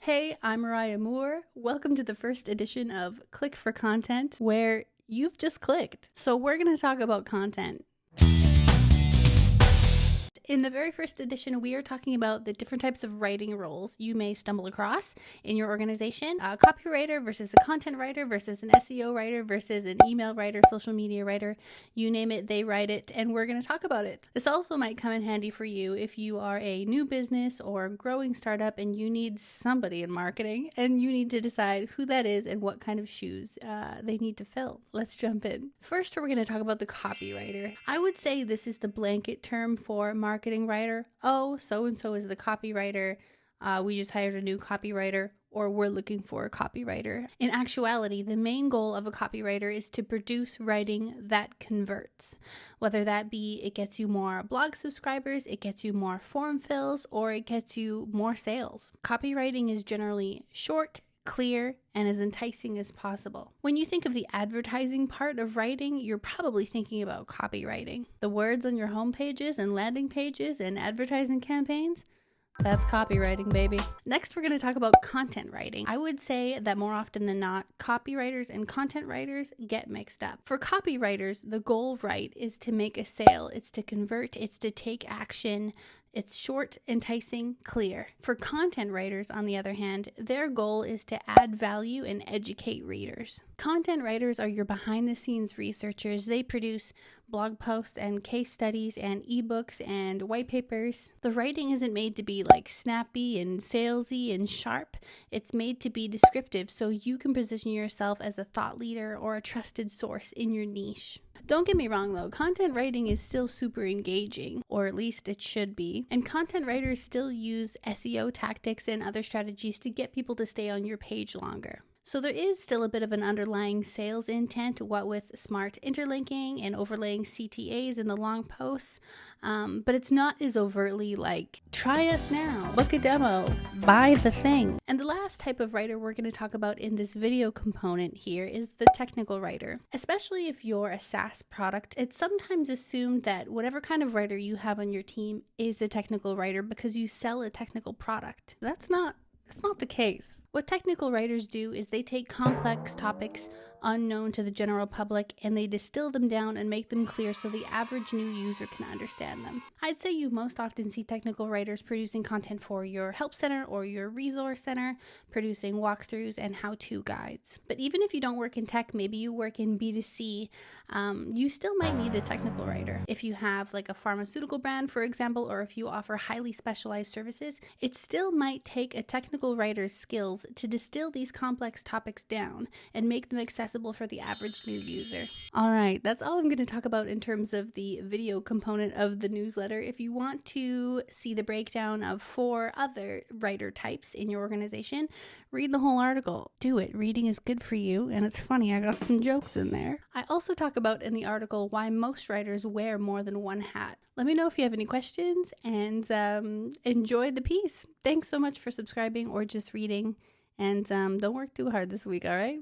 Hey, I'm Mariah Moore. Welcome to the first edition of Click for Content, where you've just clicked. So we're going to talk about content. In the very first edition, we are talking about the different types of writing roles you may stumble across in your organization. A copywriter versus a content writer versus an SEO writer versus an email writer, social media writer, you name it, they write it, and we're going to talk about it. This also might come in handy for you if you are a new business or growing startup and you need somebody in marketing and you need to decide who that is and what kind of shoes they need to fill. Let's jump in. First, we're going to talk about the copywriter. I would say this is the blanket term for marketing writer. Oh, so-and-so is the copywriter. We just hired a new copywriter, or we're looking for a copywriter. In actuality, the main goal of a copywriter is to produce writing that converts. Whether that be it gets you more blog subscribers, it gets you more form fills, or it gets you more sales. Copywriting is generally short, clear, and as enticing as possible. When you think of the advertising part of writing, you're probably thinking about copywriting. The words on your home pages and landing pages and advertising campaigns, that's copywriting, baby. Next, we're going to talk about content writing. I would say that more often than not, copywriters and content writers get mixed up. For copywriters, the goal of write is to make a sale, it's to convert, it's to take action. It's short, enticing, clear. For content writers, on the other hand, their goal is to add value and educate readers. Content writers are your behind-the-scenes researchers. They produce blog posts and case studies and ebooks and white papers. The writing isn't made to be like snappy and salesy and sharp. It's made to be descriptive so you can position yourself as a thought leader or a trusted source in your niche. Don't get me wrong though, content writing is still super engaging, or at least it should be, and content writers still use SEO tactics and other strategies to get people to stay on your page longer. So there is still a bit of an underlying sales intent, what with smart interlinking and overlaying CTAs in the long posts, but it's not as overtly like, try us now, book a demo, buy the thing. And the last type of writer we're going to talk about in this video component here is the technical writer. Especially if you're a SaaS product, it's sometimes assumed that whatever kind of writer you have on your team is a technical writer because you sell a technical product. That's not the case. What technical writers do is they take complex topics unknown to the general public and they distill them down and make them clear so the average new user can understand them. I'd say you most often see technical writers producing content for your help center or your resource center, producing walkthroughs and how-to guides. But even if you don't work in tech, maybe you work in B2C, you still might need a technical writer. If you have like a pharmaceutical brand, for example, or if you offer highly specialized services, it still might take a technical writer's skills to distill these complex topics down and make them accessible for the average new user. All right, that's all I'm going to talk about in terms of the video component of the newsletter. If you want to see the breakdown of 4 other writer types in your organization, read the whole article. Do it. Reading is good for you, and it's funny. I got some jokes in there. I also talk about in the article why most writers wear more than one hat. Let me know if you have any questions, and enjoy the piece. Thanks so much for subscribing or just reading, and don't work too hard this week, all right?